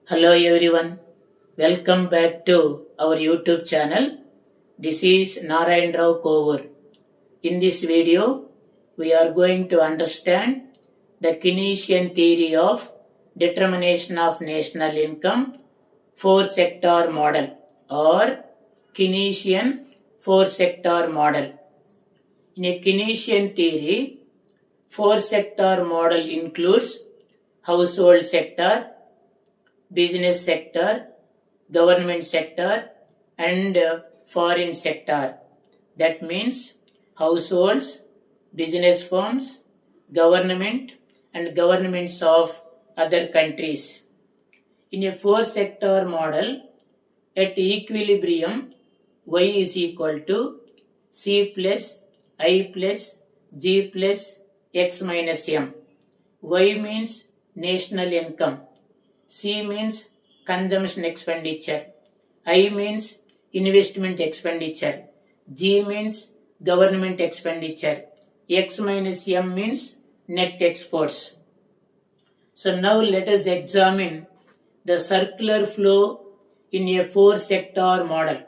Hello everyone, welcome back to our YouTube channel. This is Narayan Rao Kovur. In this video, we are going to understand the Keynesian theory of determination of national income four sector model or Keynesian four sector model. In a Keynesian theory, four sector model includes household sector, business sector, government sector, and foreign sector. That means households, business firms, government, and governments of other countries. In a four sector model, at equilibrium, y is equal to c plus I plus g plus x minus m. Y means national income. C means consumption expenditure. I means investment expenditure. G means government expenditure. X minus M means net exports. So now let us examine the circular flow in a four sector model.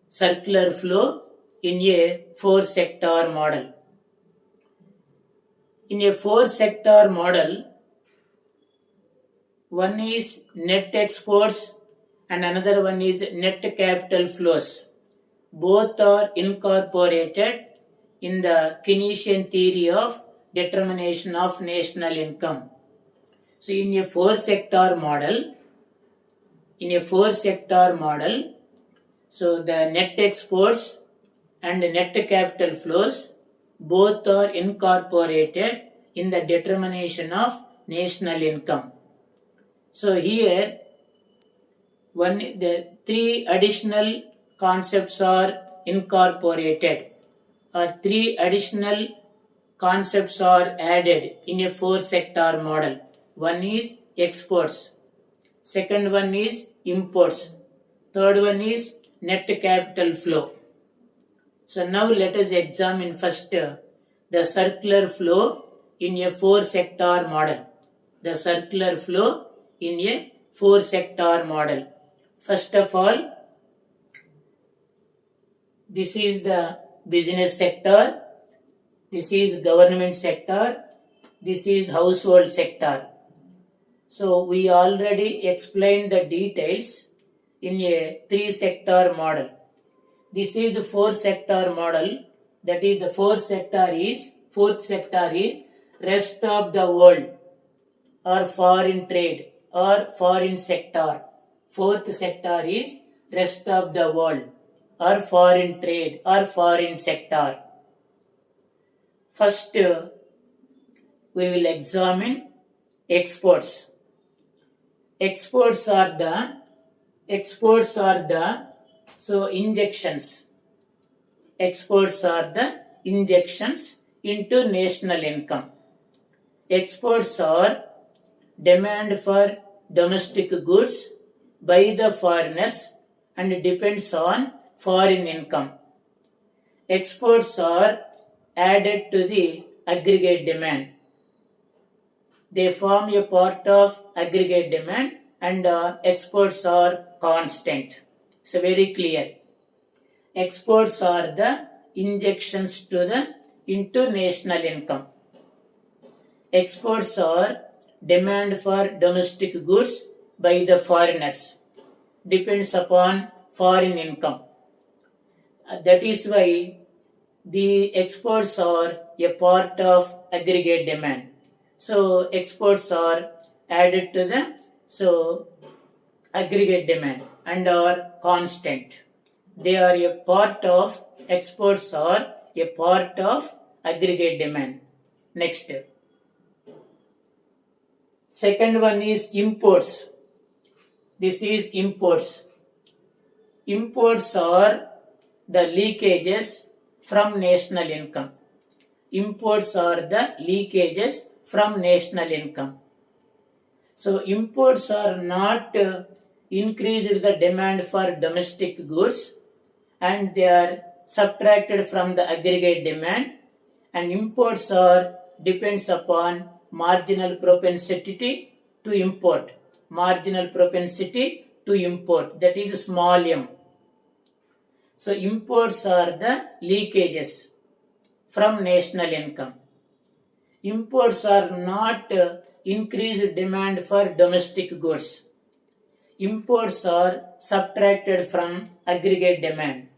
Circular flow in a four sector model. In a four sector model, one is net exports and another one is net capital flows. Both are incorporated in the Keynesian theory of determination of national income. So in a four sector model, so the net exports and net capital flows both are incorporated in the determination of national income. So here the three additional concepts are incorporated, or three additional concepts are added in a four sector model. One is exports, second one is imports, third one is net capital flow. So now let us examine first the circular flow in a four sector model. The circular flow in a four sector model. First of all, this is the business sector, this is government sector, this is household sector. So we already explained the details in a three sector model. This is the four sector model, that is the fourth sector is rest of the world or foreign trade or foreign sector. Fourth sector is rest of the world or foreign trade or foreign sector. First, we will examine exports. Exports are the injections. Exports are the injections into national income. Exports are demand for domestic goods by the foreigners and depends on foreign income. Exports are added to the aggregate demand. They form a part of aggregate demand and exports are constant. So very clear. Exports are the injections into national income. Exports are demand for domestic goods by the foreigners. Depends upon foreign income. That is why the exports are a part of aggregate demand. So exports are added to the aggregate demand and are constant. They are a part of, exports are a part of aggregate demand. Next. Second one is imports. This is imports. Imports are the leakages from national income. Imports are the leakages from national income. So imports are not increased the demand for domestic goods and they are subtracted from the aggregate demand, and imports are depends upon marginal propensity to import. marginal propensity to import, that is small m. So imports are the leakages from national income. Imports are not increased demand for domestic goods. Imports are subtracted from aggregate demand,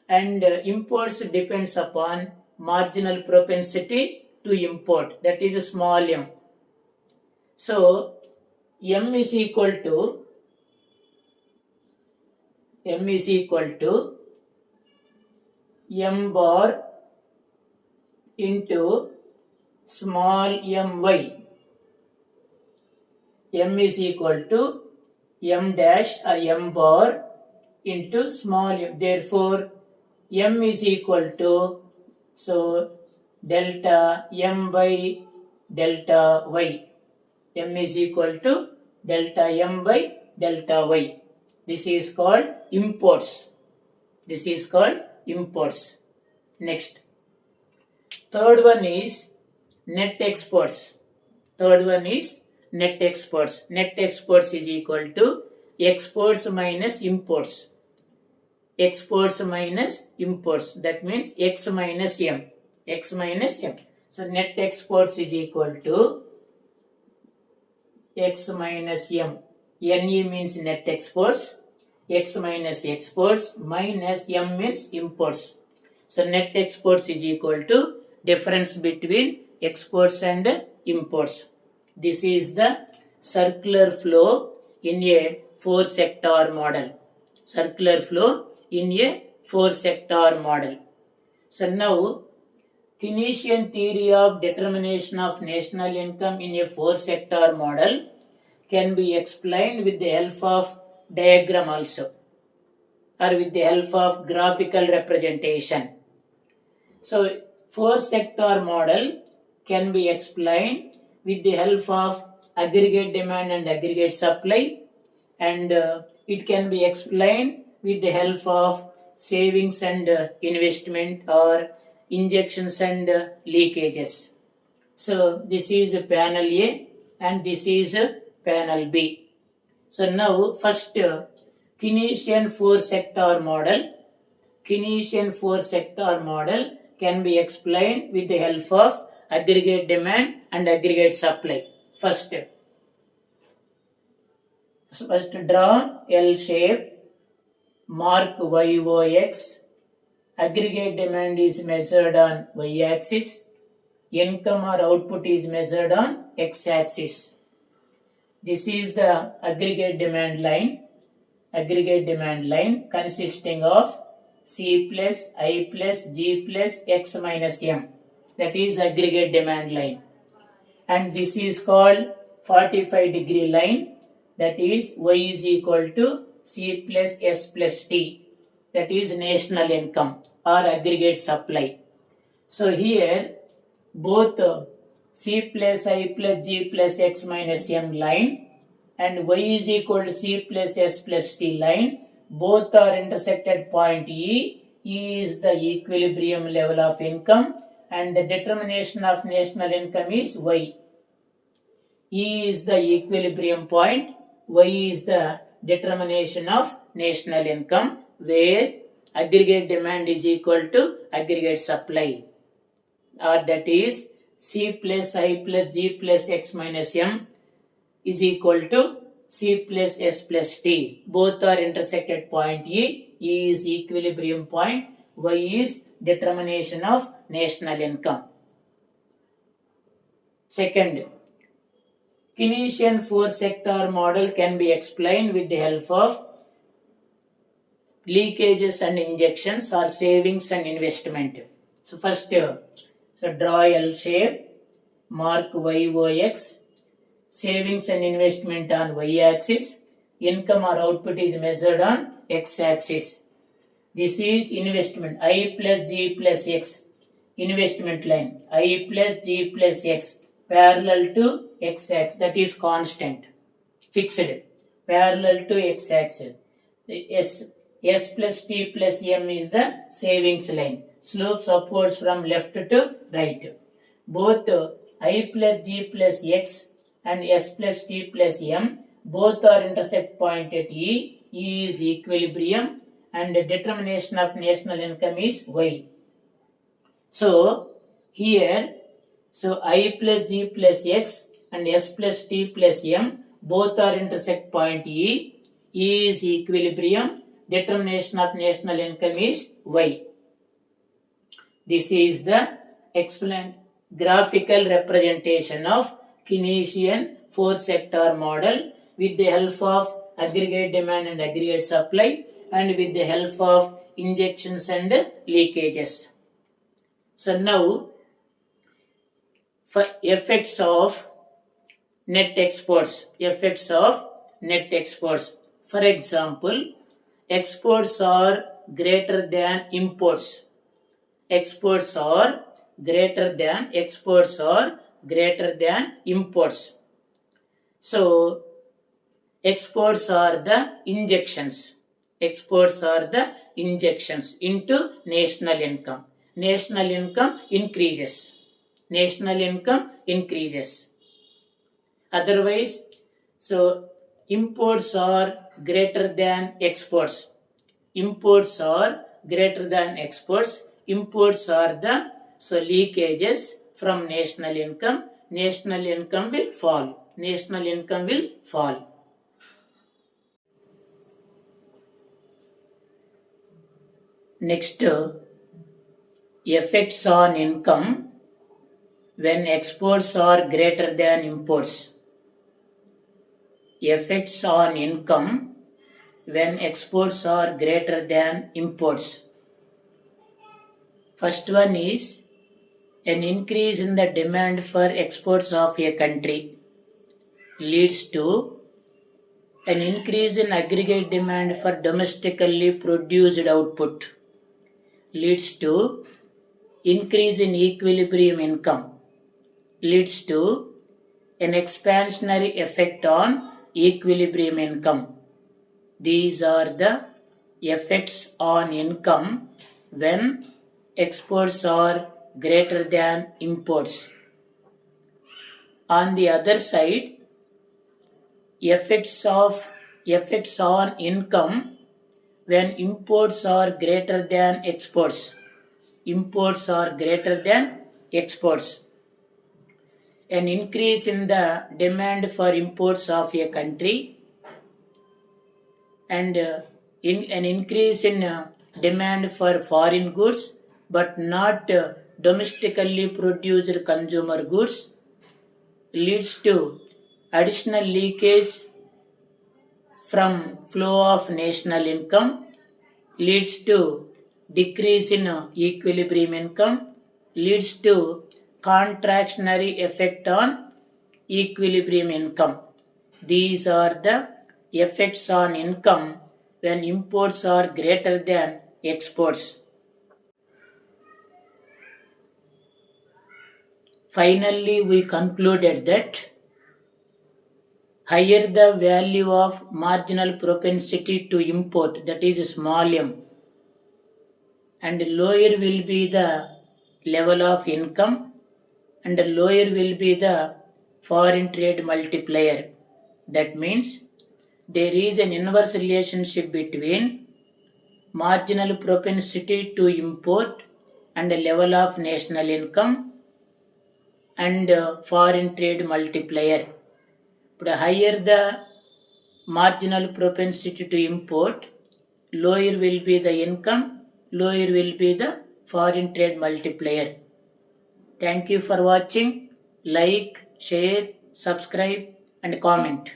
and imports depends upon marginal propensity to import, that is small m. So m is equal to m bar into small my. M is equal to m dash or m bar into small m. Therefore, m is equal to, so delta m by delta y. M is equal to delta m by delta y. This is called imports. Next, third one is net exports. Net exports is equal to exports minus imports. That means x minus m. So net exports is equal to x minus m. NE means net exports. X minus exports minus m means imports. So net exports is equal to difference between exports and imports. This is the circular flow in a four-sector model. So now, Keynesian theory of determination of national income in a four-sector model can be explained with the help of diagram also, or with the help of graphical representation. So, four-sector model can be explained with the help of aggregate demand and aggregate supply, and it can be explained with the help of savings and investment, or injections and leakages. So this is panel A and this is panel B. So now first, Keynesian four-sector model can be explained with the help of aggregate demand and aggregate supply. First draw L shape, mark YOX. Aggregate demand is measured on y-axis. Income or output is measured on x-axis. This is the aggregate demand line consisting of C plus I plus G plus X minus M. That is aggregate demand line. And this is called 45-degree line. That is Y is equal to C plus S plus T. That is national income or aggregate supply. So here both C plus I plus G plus X minus M line and Y is equal to C plus S plus T line, both are intersected point E. E is the equilibrium level of income and the determination of national income is Y. E is the equilibrium point, Y is the determination of national income, where aggregate demand is equal to aggregate supply, or that is C plus I plus G plus X minus M is equal to C plus S plus T. Both are intersected point E. E is equilibrium point, Y is determination of national income. Second, Keynesian four-sector model can be explained with the help of leakages and injections, or savings and investment. So first, draw L shape, mark YOX, savings and investment on y-axis, income or output is measured on x-axis. This is investment, I plus G plus X, investment line, I plus G plus X, parallel to x-axis, that is constant, fixed, parallel to x-axis. S plus T plus M is the savings line, slopes upwards from left to right. Both I plus G plus X and S plus T plus M both are intersect point at E is equilibrium, and the determination of national income is Y. So here, so I plus G plus X and S plus T plus M both are intersect point E. E is equilibrium, determination of national income is Y. This is the explained graphical representation of Keynesian four-sector model with the help of aggregate demand and aggregate supply, and with the help of injections and leakages. So now, for effects of net exports, For example, exports are greater than imports. Exports are greater than imports. So exports are the injections. Into national income. National income increases. Otherwise, so imports are greater than exports. Imports are the leakages from national income. National income will fall. Next, effects on income when exports are greater than imports. Effects on income when exports are greater than imports. First one is an increase in the demand for exports of a country leads to an increase in aggregate demand for domestically produced output, leads to increase in equilibrium income, leads to an expansionary effect on equilibrium income. These are the effects on income when exports are greater than imports. On the other side, effects on income when imports are greater than exports. An increase in the demand for imports of a country, and an increase in demand for foreign goods but not domestically produced consumer goods, leads to additional leakage from flow of national income, leads to decrease in equilibrium income, leads to contractionary effect on equilibrium income. These are the effects on income when imports are greater than exports. Finally, we concluded that higher the value of marginal propensity to import, that is small m, and lower will be the level of income, and lower will be the foreign trade multiplier. That means there is an inverse relationship between marginal propensity to import and the level of national income and foreign trade multiplier. But higher the marginal propensity to import, lower will be the income, lower will be the foreign trade multiplier. Thank you for watching. Like, share, subscribe and comment.